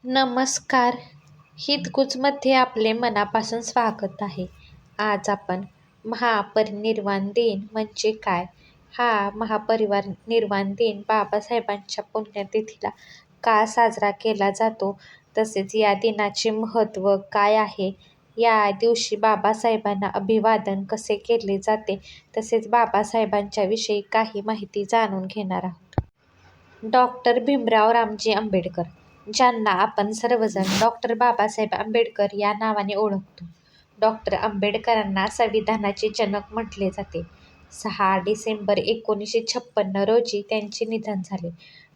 नमस्कार. हितगुजमध्ये आपले मनापासून स्वागत आहे. आज आपण महापरिनिर्वाण दिन म्हणजे काय? हा महापरिनिर्वाण दिन बाबासाहेबांच्या पुण्यतिथीला का साजरा केला जातो? तसेच या दिनाचे महत्त्व काय आहे? या दिवशी बाबासाहेबांना अभिवादन कसे केले जाते? तसेच बाबासाहेबांच्या विषयी काही माहिती जाणून घेणार आहोत. डॉक्टर भीमराव रामजी आंबेडकर, ज्यांना आपण सर्वजण डॉक्टर बाबासाहेब आंबेडकर या नावाने ओळखतो. डॉक्टर आंबेडकरांना संविधानाचे जनक म्हटले जाते. 6 डिसेंबर 1956 रोजी त्यांचे निधन झाले.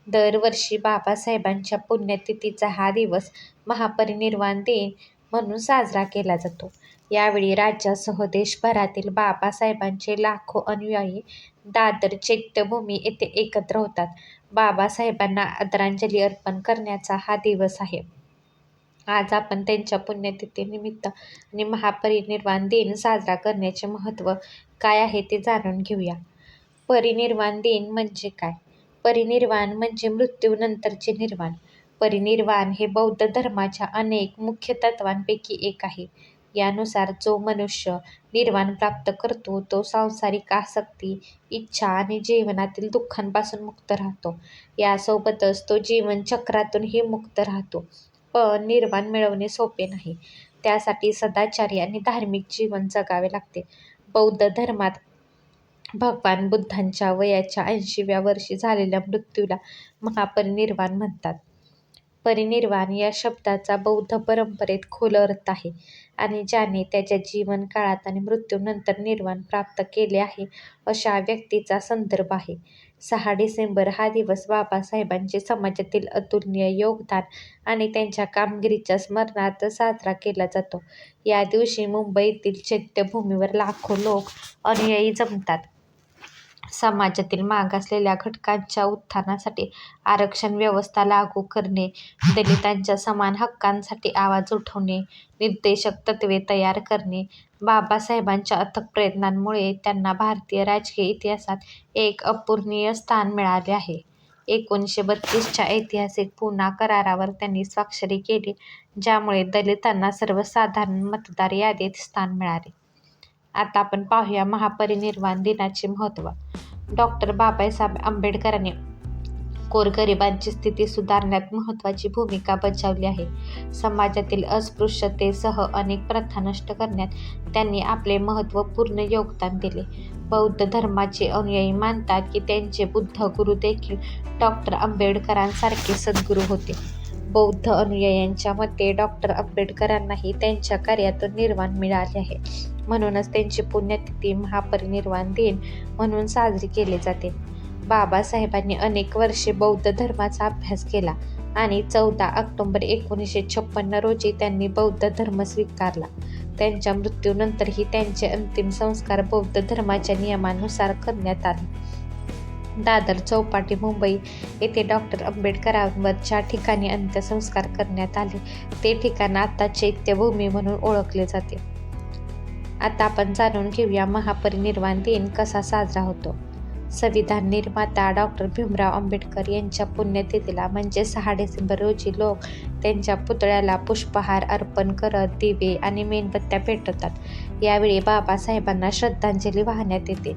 दरवर्षी बाबासाहेबांच्या पुण्यतिथीचा हा दिवस महापरिनिर्वाण दिन म्हणून साजरा केला जातो. यावेळी राज्यासह देशभरातील बाबासाहेबांचे लाखो अनुयायी दादर चैत्यभूमी येथे एकत्र होतात. बाबासाहेबांना आदरांजली अर्पण करण्याचा हा दिवस आहे. आज आपण त्यांच्या पुण्यतिथीनिमित्त आणि महापरिनिर्वाण दिन साजरा करण्याचे महत्त्व काय आहे ते जाणून घेऊया. परिनिर्वाण दिन म्हणजे काय? परिनिर्वाण म्हणजे मृत्यूनंतरचे निर्वाण. परिनिर्वाण हे बौद्ध धर्माच्या अनेक मुख्य तत्त्वांपैकी एक आहे. यानुसार जो मनुष्य निर्वाण प्राप्त करतो तो सांसारिक आसक्ती, इच्छा आणि जीवनातील दुःखांपासून मुक्त राहतो. यासोबतच तो जीवनचक्रातूनही मुक्त राहतो. पण निर्वाण मिळवणे सोपे नाही. त्यासाठी सदाचारी आणि धार्मिक जीवन जगावे लागते. बौद्ध धर्मात भगवान बुद्धांच्या वयाच्या 80व्या वर्षी झालेल्या मृत्यूला महापरिनिर्वाण म्हणतात. परिनिर्वाण या शब्दाचा बौद्ध परंपरेत खोल अर्थ आहे आणि ज्याने त्याच्या जीवनकाळात आणि मृत्यूनंतर निर्वाण प्राप्त केले आहे अशा व्यक्तीचा संदर्भ आहे. 6 डिसेंबर हा दिवस बाबासाहेबांचे समाजातील अतुलनीय योगदान आणि त्यांच्या कामगिरीच्या स्मरणार्थ साजरा केला जातो. या दिवशी मुंबईतील चैत्यभूमीवर लाखो लोक अनुयायी जमतात. समाजातील मागासलेल्या घटकांच्या उत्थानासाठी आरक्षण व्यवस्था लागू करणे, दलितांच्या समान हक्कांसाठी आवाज उठवणे, निर्देशक तत्त्वे तयार करणे. बाबासाहेबांच्या अथक प्रयत्नांमुळे त्यांना भारतीय राजकीय इतिहासात एक अपूर्णीय स्थान मिळाले आहे. 1932च्या ऐतिहासिक पुना करारावर त्यांनी स्वाक्षरी केली, ज्यामुळे दलितांना सर्वसाधारण मतदार यादीत स्थान मिळाले. आता आपण पाहूया महापरिनिर्वाण दिनाचे महत्त्व. डॉक्टर बाबासाहेब आंबेडकरांनी गोरगरिबांची स्थिती सुधारण्यात महत्त्वाची भूमिका बजावली आहे. समाजातील अस्पृश्यतेसह अनेक प्रथा नष्ट करण्यात त्यांनी आपले महत्त्वपूर्ण योगदान दिले. बौद्ध धर्माचे अनुयायी मानतात की त्यांचे बुद्ध गुरु देखील डॉक्टर आंबेडकरांसारखे सद्गुरू होते. बौद्ध अनुयायांच्या मते डॉक्टर आंबेडकरांनाही त्यांच्या कार्यातून निर्वाण मिळाले आहे. म्हणूनच त्यांची पुण्यतिथी महापरिनिर्वाण दिन म्हणून साजरी केली जाते. बाबासाहेबांनी अनेक वर्षे बौद्ध धर्माचा अभ्यास केला आणि 14 ऑक्टोबर 1956 रोजी त्यांनी बौद्ध धर्म स्वीकारला. त्यांच्या मृत्यूनंतरही त्यांचे अंतिम संस्कार बौद्ध धर्माच्या नियमानुसार करण्यात आले. दादर चौपाटी मुंबई येथे डॉक्टर आंबेडकरांवर ज्या ठिकाणी अंत्यसंस्कार करण्यात आले ते ठिकाण आता चैत्यभूमी म्हणून ओळखले जाते. आता आपण जाणून घेऊया महापरिनिर्वाण दिन कसा साजरा होतो. संविधान निर्माता डॉक्टर भीमराव आंबेडकर यांच्या पुण्यतिथीला म्हणजे 6 डिसेंबर रोजी लोक त्यांच्या पुतळ्याला पुष्पहार अर्पण करत दिवे आणि मेणबत्त्या पेटवतात. यावेळी बाबासाहेबांना श्रद्धांजली वाहण्यात येते.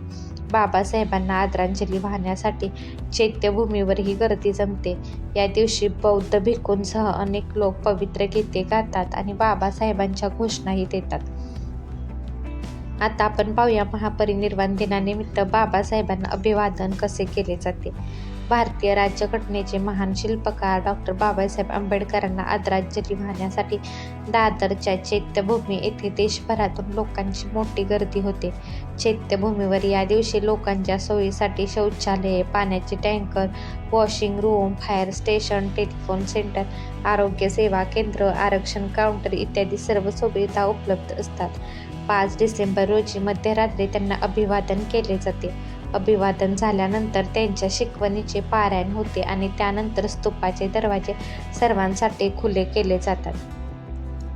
बाबासाहेबांना आदरांजली वाहण्यासाठी चैत्यभूमीवरही गर्दी जमते. या दिवशी बौद्ध भिक्खूंसह अनेक लोक पवित्र गीते गातात आणि बाबासाहेबांच्या घोषणाही देतात. आता आपण पाहूया महापरिनिर्वाण दिनानिमित्त बाबासाहेबांना अभिवादन कसे केले जाते. भारतीय राज्यघटनेचे महान शिल्पकार डॉक्टर बाबासाहेब आंबेडकरांना आदरांजली वाहण्यासाठी दादरच्या चैत्यभूमी येथे देशभरातून लोकांची मोठी गर्दी होते. चैत्यभूमीवर या दिवशी लोकांच्या सोयीसाठी शौचालये, पाण्याचे tanker, washing room, fire station, telephone centre, आरोग्य सेवा केंद्र, आरक्षण काउंटर इत्यादी सर्व सुविधा उपलब्ध असतात. 5 डिसेंबर रोजी मध्यरात्री त्यांना अभिवादन केले जाते. अभिवादन झाल्यानंतर त्यांच्या शिकवणीचे पारायण होते आणि त्यानंतर स्तूपाचे दरवाजे सर्वांसाठी खुले केले जातात.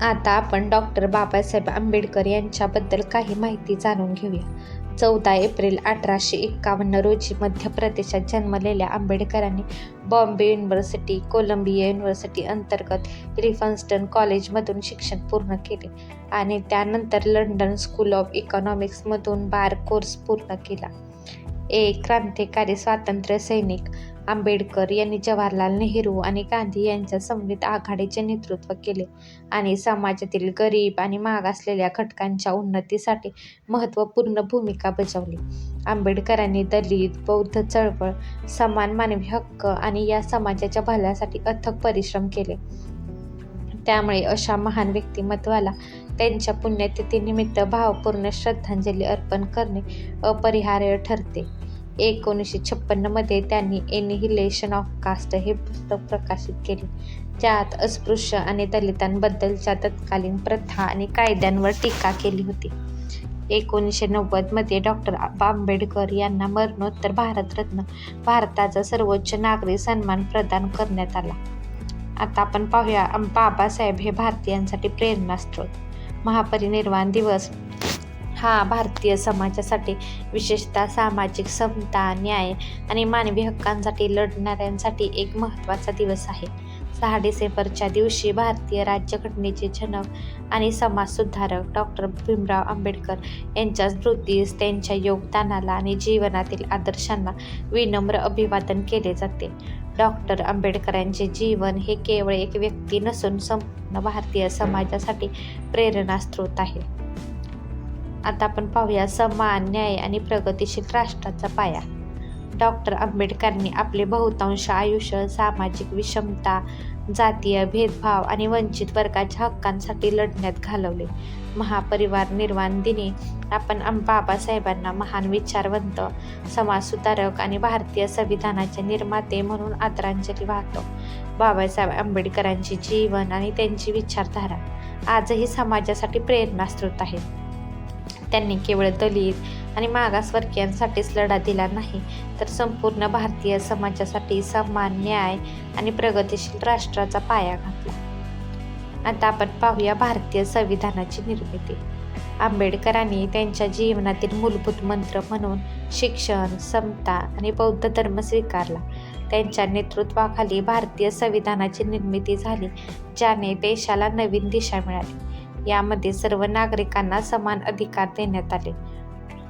आता आपण डॉक्टर बाबासाहेब आंबेडकर यांच्याबद्दल काही माहिती जाणून घेऊया. 14 एप्रिल 1851 रोजी मध्य प्रदेशात जन्मलेल्या आंबेडकरांनी बॉम्बे युनिव्हर्सिटी, कोलंबिया युनिव्हर्सिटी अंतर्गत रिफन्स्टन कॉलेजमधून शिक्षण पूर्ण केले आणि त्यानंतर लंडन स्कूल ऑफ इकॉनॉमिक्समधून बार कोर्स पूर्ण केला. एक क्रांतिकारी स्वातंत्र्य सैनिक, आंबेडकर यांनी जवाहरलाल नेहरू आणि गांधी यांच्या समवेत आघाडीचे नेतृत्व केले आणि समाजातील गरीब आणि मागासलेल्या घटकांच्या उन्नतीसाठी महत्त्वपूर्ण भूमिका बजावली. आंबेडकरांनी दलित, बौद्ध चळवळ, समान मानवी हक्क आणि या समाजाच्या भल्यासाठी अथक परिश्रम केले. त्यामुळे अशा महान व्यक्तिमत्वाला त्यांच्या पुण्यतिथीनिमित्त भावपूर्ण श्रद्धांजली अर्पण करणे अपरिहार्य ठरते. 1956 मध्ये त्यांनी एनिहिलेशन ऑफ कास्ट हे पुस्तक प्रकाशित केले, ज्यात अस्पृश्य आणि दलितांबद्दलच्या तत्कालीन प्रथा आणि कायद्यांवर टीका केली होती. 1990 मध्ये डॉ. आंबेडकर यांना मरणोत्तर भारतरत्न, भारताचा सर्वोच्च नागरी सन्मान प्रदान करण्यात आला. आता आपण पाहूया बाबासाहेब हे भारतीयांसाठी प्रेरणास्त्रोत. महापरिनिर्वाण दिवस हा भारतीय समाजासाठी, विशेषतः सामाजिक समता, न्याय आणि मानवी हक्कांसाठी लढणाऱ्यांसाठी एक महत्त्वाचा दिवस आहे. 6 डिसेंबरच्या दिवशी भारतीय राज्यघटनेचे जनक आणि समाजसुधारक डॉ. भीमराव आंबेडकर यांच्या स्मृतीस, त्यांच्या योगदानाला आणि जीवनातील आदर्शांना विनम्र अभिवादन केले जाते. डॉ. आंबेडकरांचे जीवन हे केवळ एक व्यक्ती नसून संपूर्ण भारतीय समाजासाठी प्रेरणास्त्रोत आहे. आता आपण पाहूया समान, न्याय आणि प्रगतिशील राष्ट्राचा पाया. डॉ. आंबेडकरांनी आपले बहुतांश आयुष्य सामाजिक विषमता, जातीय भेदभाव आणि वंचित वर्गाच्या हक्कांसाठी लढण्यात घालवले. महापरिनिर्वाण दिनी आपण बाबासाहेबांना महान विचारवंत, समाजसुधारक आणि भारतीय संविधानाचे निर्माते म्हणून आदरांजली वाहतो. बाबासाहेब आंबेडकरांचे जीवन आणि त्यांची विचारधारा आजही समाजासाठी प्रेरणास्त्रोत आहे. त्यांनी केवळ दलित आणि मागासवर्गीयांसाठीच लढा दिला नाही, तर संपूर्ण भारतीय समाजासाठी समान, न्याय आणि प्रगतिशील राष्ट्राचा पाया घातला. आता आपण पाहूया भारतीय संविधानाची निर्मिती. आंबेडकरांनी त्यांच्या जीवनातील मूलभूत मंत्र म्हणून शिक्षण, समता आणि बौद्ध धर्म स्वीकारला. त्यांच्या नेतृत्वाखाली भारतीय संविधानाची निर्मिती झाली, ज्याने देशाला नवीन दिशा मिळाली. यामध्ये सर्व नागरिकांना समान अधिकार देण्यात आले.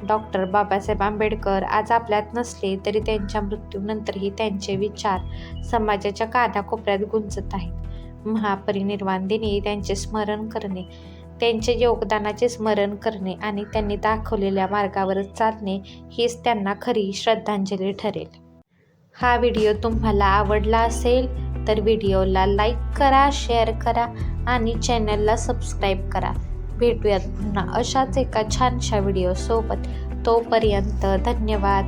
डॉ. बाबासाहेब आंबेडकर आज आपल्यात नसले तरी त्यांच्या मृत्यूनंतरही त्यांचे विचार समाजाच्या कानाकोपऱ्यात गुंजत आहेत. महापरिनिर्वाण दिनी त्यांचे स्मरण करणे, त्यांच्या योगदानाचे स्मरण करणे आणि त्यांनी दाखवलेल्या मार्गावर चालणे हीच त्यांना खरी श्रद्धांजली ठरेल. हा व्हिडिओ तुम्हाला आवडला असेल तर व्हिडिओला लाईक करा, शेअर करा आणि चॅनलला सबस्क्राईब करा. भेटूयात पुन्हा अशाच एका छानशा व्हिडिओसोबत. तोपर्यंत धन्यवाद.